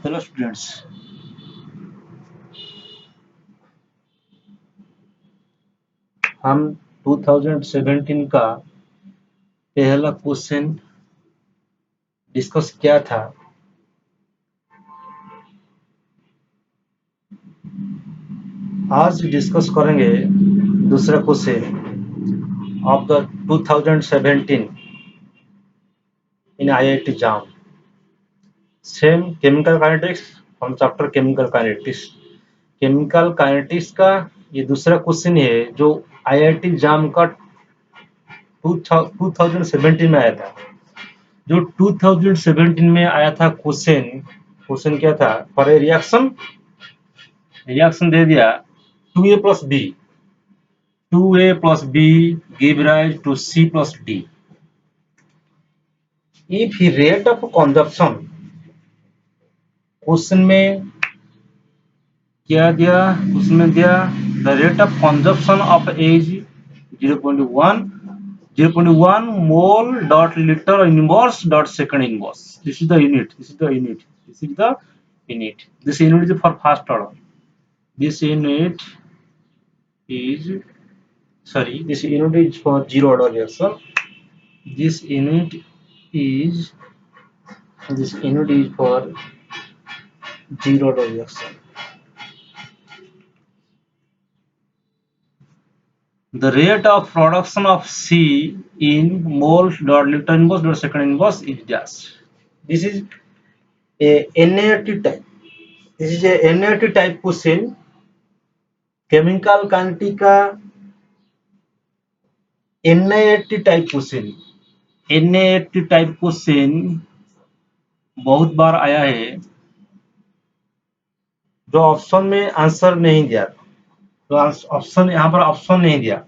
Hello students. हम 2017 का पहला क्वेश्चन डिस्कस किया था। आज डिस्कस करेंगे दूसरा question of the 2017 in IIT jam. Same chemical kinetics from chapter chemical kinetics. Chemical kinetics का ये दूसरा क्वेश्चन है जो आईआईटी जाम का 2017 में आया था। जो 2017 में आया था क्वेश्चन क्या था? फॉर ए रिएक्शन दे दिया 2a plus b, 2a plus b give rise to c plus d. If rate of consumption, question में क्या दिया? उसमें दिया the rate of consumption of A is 0.1 mole dot liter inverse dot second inverse. This is the unit. This unit is for first order. This unit is this unit is for zero order reaction. This unit is for zero order reaction. The rate of production of C in moles dot liter inverse dot second inverse is dash. This is a NAT type. This is a NAT type question. Chemical quantity का NAT type question. NAT type question बहुत बार आया है जो option में answer नहीं दिया, तो option यहाँ पर ऑप्शन नहीं दिया.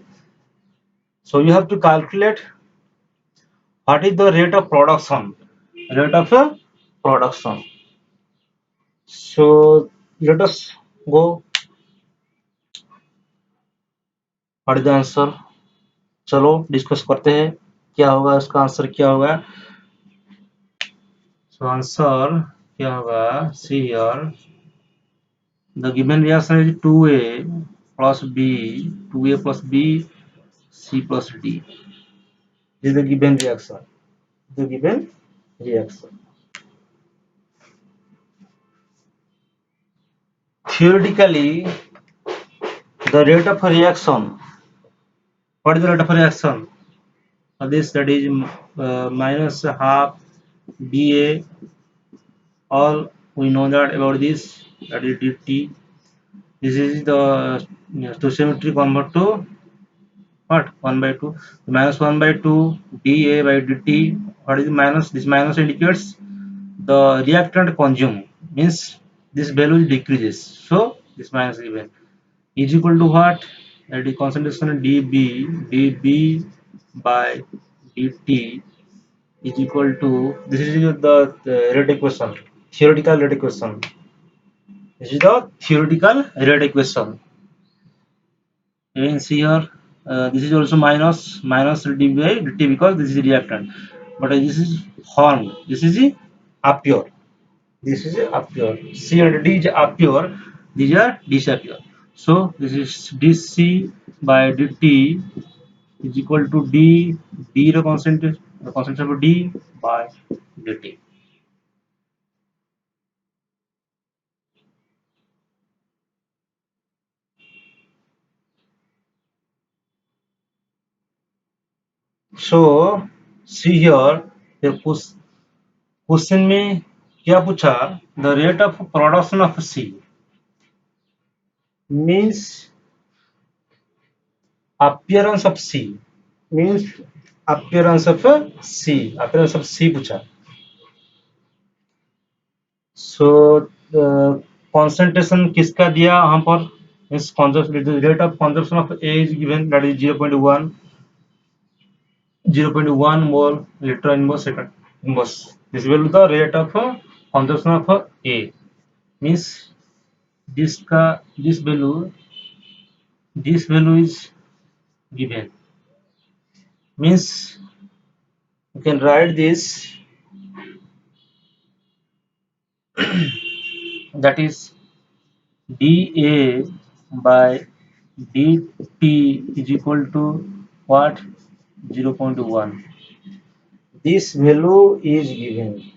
So you have to calculate what is the rate of production. So let us go. What is the answer? चलो डिस्कस करते हैं क्या होगा, इसका आंसर क्या होगा. So आंसर क्या होगा? See here, the given reaction is 2a plus b, 2a plus b, c plus d. This is the given reaction. Theoretically, the rate of reaction. What is the rate of reaction? That is minus half dA. All we know that about this, that is dt. This is the stoichiometry convert to what? 1 by 2. Minus 1 by 2 dA by dt. What is minus? This minus indicates the reactant consumed, means this value decreases. So this minus given is equal to what? That is concentration dB by dt is equal to, this is the rate equation, theoretical rate equation. This is the theoretical rate equation. You can see here, this is also minus dB by dt because this is reactant, but this is formed. This is appear. C and D is appear. These are disappear. So this is dC by dt is equal to D the concentration of D by dt. So see here, the question में क्या पूछा? The rate of production of C means appearance of C, means appearance of C पूछा. So concentration किसका दिया यहाँ पर? Means rate of consumption of A is given, that is 0.1 mole liter inverse second inverse. This will be the rate of consumption of A, means this value is given, means you can write this that is dA by dt is equal to what? 0.1. This value is given.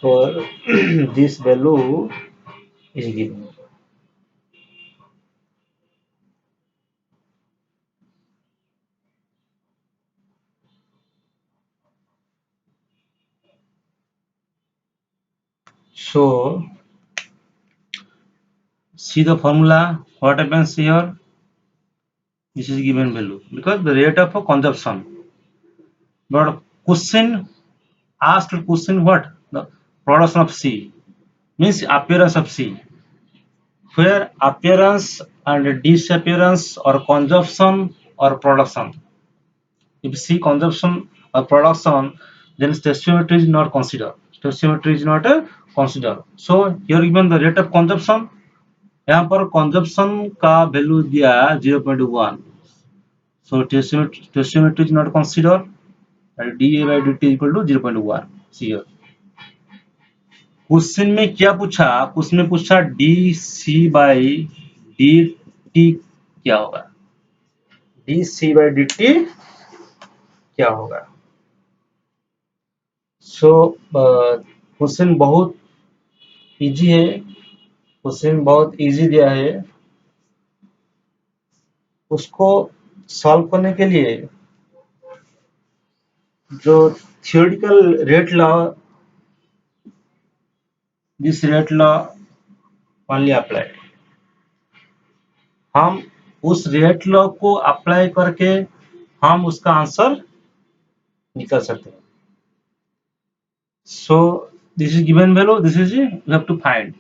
For this value is given. So see the formula. What happens here? This is given value because the rate of consumption. But question asked question what? The production of C means appearance of C. Where appearance and disappearance or consumption or production. If C consumption or production, then stoichiometry is not considered. Stoichiometry is not considered. So here given the rate of consumption, यहाँ पर consumption का value दिया 0.1. So stoichiometry is not considered. And dA by dt is equal to 0.1. See here. Question में क्या पूछा? Question में पूछा D C by D T क्या होगा? D C by D T क्या होगा? सो क्वेश्चन बहुत इजी है, क्वेश्चन बहुत इजी दिया है। उसको सॉल्व करने के लिए जो theoretical rate law, this rate law only apply, हम उस रेट लॉ को अप्लाई करके हम उसका आंसर निकाल सकते हैं। So this is given value, this is you have to find.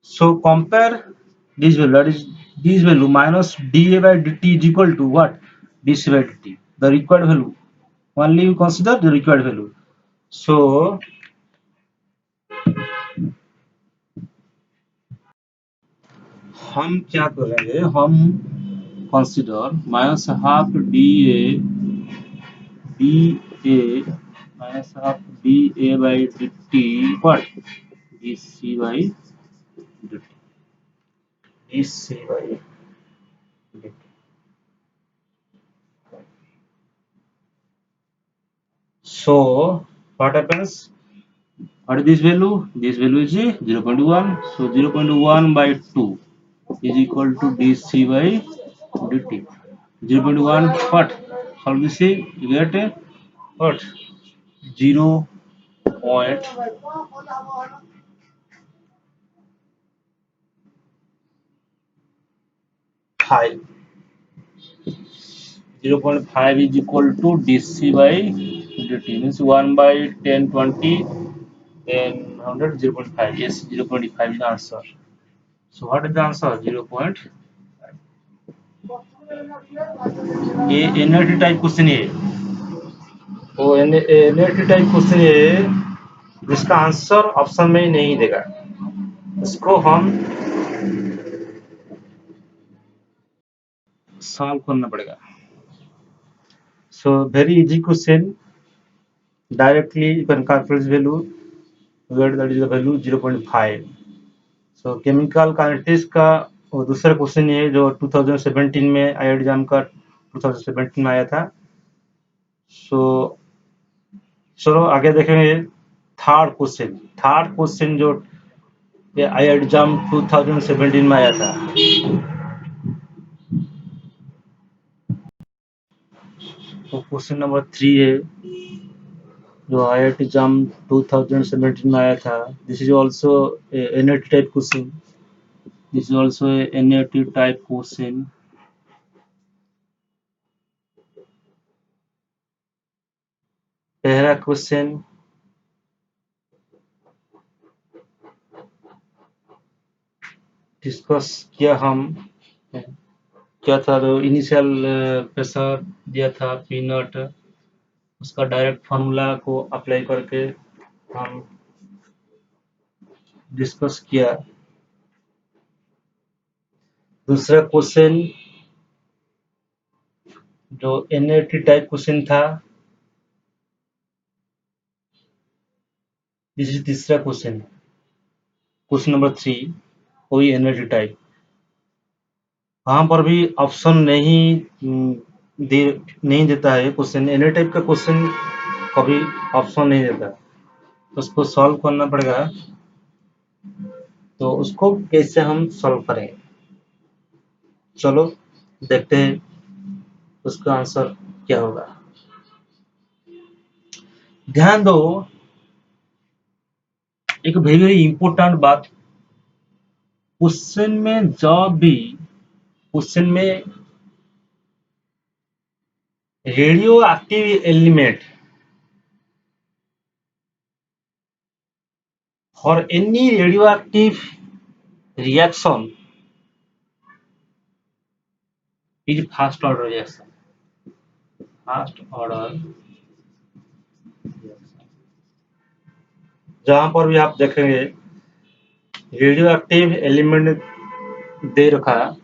So compare this value, that is this value minus dA by dt is equal to what? dC by dt, the required value. Only you consider the required value. So हम क्या करेंगे? हम consider minus half dA minus half dA by dt what? dC by dt, dC by dt. So what happens? What is this value? This value is 0.1. So 0.1 by 2 is equal to dC by dt. 0.1 what? Solve this, you get what? 0.5. 0.5 is equal to dC by dt, means 1 by 10, 20, then 100, 0.5. Yes, 0.5 is the answer. So what is the answer? 0.5. ये NRT type question है, वो NRT type question है जिसका answer option में ही नहीं देगा, इसको हम सॉल्व करना पड़ेगा। So very easy question, directly you can calculate value, where that is the value 0.5। So chemical kinetics का वो दूसरा क्वेश्चन है जो 2017 में आई एग्जाम का 2017 में आया था। सो चलो आगे देखेंगे थर्ड क्वेश्चन जो आई एग्जाम 2017 में आया था। तो क्वेश्चन नंबर 3 है जो IIT एग्जाम 2017 में आया था। This is also NAT type question, this is also NAT type question. पहला क्वेश्चन डिस्कस किया हम, क्या था जो इनिशियल प्रेशर दिया था पी नॉट, उसका डायरेक्ट फार्मूला को अप्लाई करके हम डिस्कस किया। दूसरा क्वेश्चन जो NAT टाइप क्वेश्चन था दिस इज तीसरा क्वेश्चन, क्वेश्चन नंबर 3, कोई एनर्जी टाइप। वहां पर भी ऑप्शन नहीं देता है क्वेश्चन, एनर्जी टाइप का क्वेश्चन कभी ऑप्शन नहीं देता, तो उसको सॉल्व करना पड़ेगा। तो उसको कैसे हम सॉल्व करेंगे, चलो देखते हैं उसका आंसर क्या होगा। ध्यान दो, एक वेरी वेरी इंपॉर्टेंट बात, क्वेश्चन में जब भी क्वेश्चन में radio active element for any radio active reaction is first order reaction, first order. जहां पर भी आप देखेंगे रेडियो एक्टिव एलिमेंट दे रखा,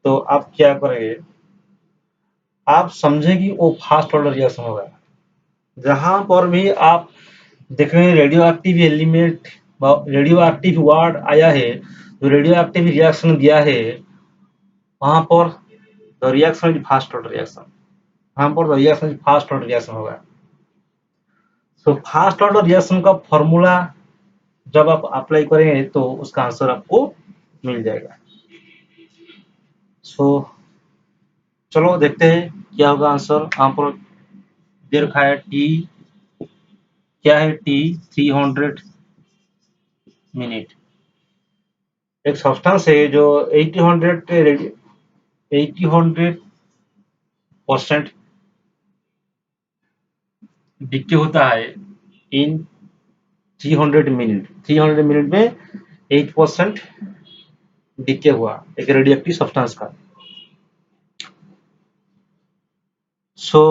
तो आप क्या करेंगे, आप समझें कि वो फास्ट ऑर्डर रिएक्शन होगा। जहां पर भी आप देखेंगे radio active element, radio active word आया है, जो रेडियो एक्टिव रिएक्शन दिया है, वहां पर the reaction is fast order reaction, वहां पर the reaction is fast order reaction होगा। सो फास्ट ऑर्डर रिएक्शन का फॉर्मूला जब आप अप्लाई करेंगे तो उसका आंसर आपको मिल जाएगा। सो चलो देखते हैं क्या होगा आंसर। यहाँ पर दे रखा है टी, क्या है टी, 300 मिनट। एक सब्सटेंस है जो 800% डिके होता है इन 300 मिनट। 300 मिनट में 8% डिके हुआ एक रेडियोएक्टिव सब्सटेंस का। सो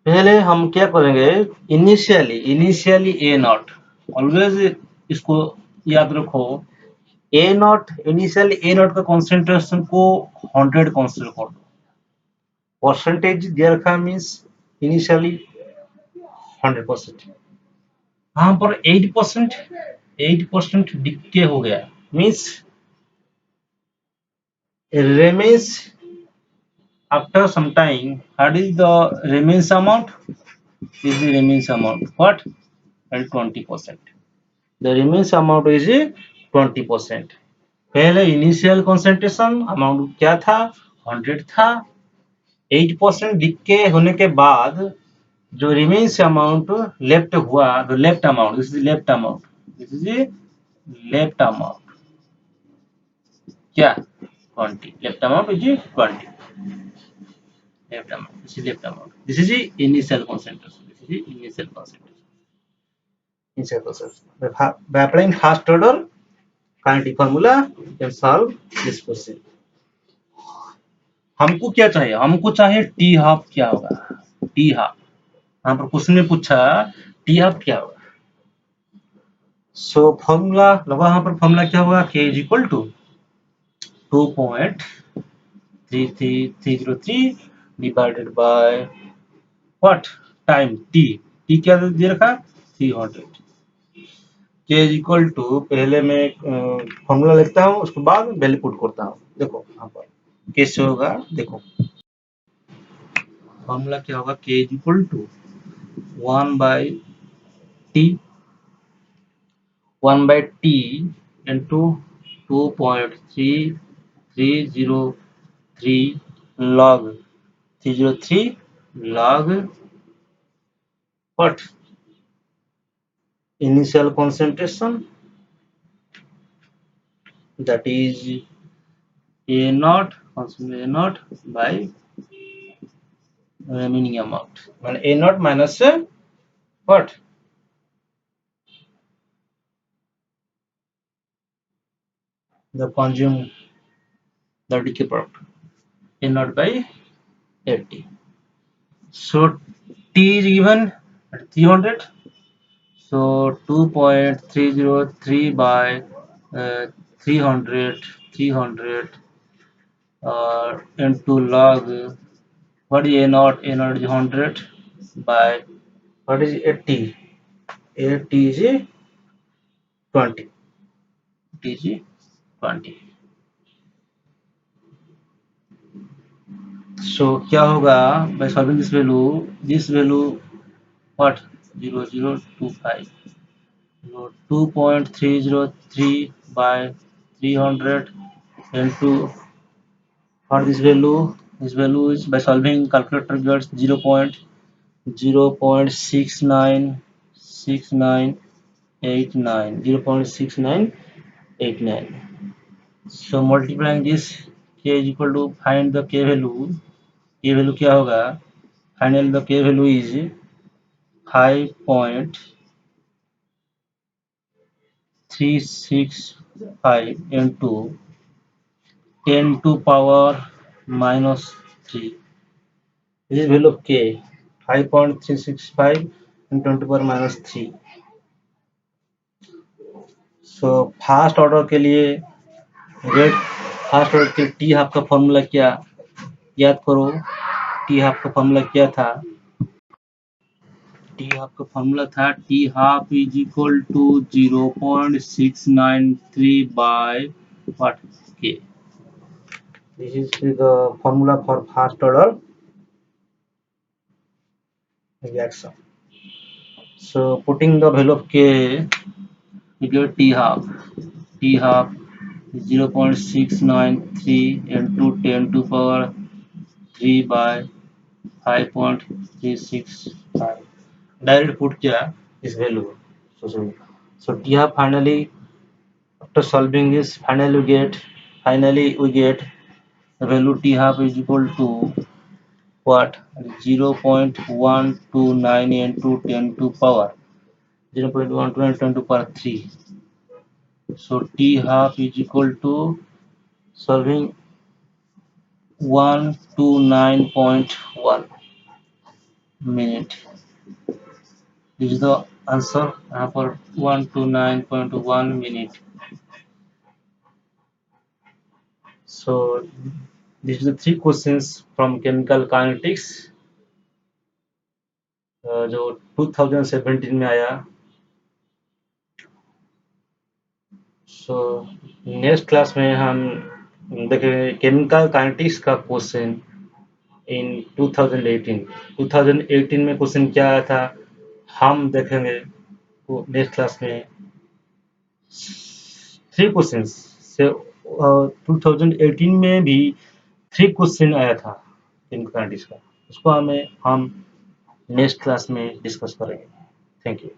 पहले हम क्या करेंगे, इनिशियली ए नॉट, ऑलवेज इसको याद रखो, ए नॉट, इनिशियली ए नॉट का कॉन्सेंट्रेशन को 100 कंसीडर कर दो। परसेंटेज दिया रखा मीन्स इनिशियली 100%, यहाँ पर 8% डिके हो गया, means remains after some time. What is the remains amount? This is the remains amount. What? And 20%. The remains amount is 20%. पहले इनिशियल कंसंट्रेशन अमाउंट क्या था, 100 था। 8% डिके होने के बाद जो रिमेन्स अमाउंट लेफ्ट हुआ, the left amount, this is left amount, this is left amount, क्या 20, left amount is 20, left amount, this is left amount, this is initial concentration, this is initial concentration. Initial concentration by applying first order kinetic formula you can solve this question। हमको क्या चाहिए, हमको चाहिए T half क्या होगा, T half. यहाँ पर question में पूछा टी हाफ क्या होगा। सो फॉर्मूला लगा, यहाँ पर फॉर्मूला क्या होगा, k is equal to 2.3303 divided by what, time t, t क्या दे रखा 300। k इज इक्वल टू, पहले मैं फॉर्मूला लिखता हूँ उसके बाद वैल्यू पुट करता हूँ। देखो यहाँ पर कैसे होगा, देखो फॉर्मूला क्या होगा, k is equal to 1/t into 2.3303 log 303 log what, initial concentration, that is a naught, a naught by remaining amount, and a naught minus what, the consume, the decay product, a naught by 80. So t is given at 300, so 2.303 by 300 into log, what is a naught, a naught is 100 by what is 80, 8 20 20। सो क्या होगा by solving this value what 0025 2.303 by 300 into for this value is by solving calculator gets 0.696989 0.6989. So multiplying this k is equal to find the k value क्या होगा final the k value is 5.365 into 10 to power minus 3. This is value of k 5.365 into 10 to power minus 3. So fast order के लिए rate fast order के T half का formula क्या याद करो। T half का फॉर्मूला क्या था? टी हाफ का फॉर्मूला था T half is equal to 0.693 by what k. This is the formula for first order reaction. So putting the value of k, we get t half. T half is 0.693 into 10 to power 3 by 5.365. Direct put क्या this value. So t half finally after solving this finally we get the value t half is equal to what 0.129 into 10 to power 0.129 10 to power 3. So t half is equal to solving 129.1 minute. This is the answer for 129.1 minute. So these are the 3 questions from chemical kinetics जो 2017 में आया। So next class में हम देखेंगे chemical kinetics का question in 2018 में question क्या आया था हम देखेंगे नेक्स्ट क्लास में 3 क्वेश्चंस से 2018 में भी 3 क्वेश्चन आया था केमिकल काइनेटिक्स का, उसको हम नेक्स्ट क्लास में डिस्कस करेंगे। Thank you.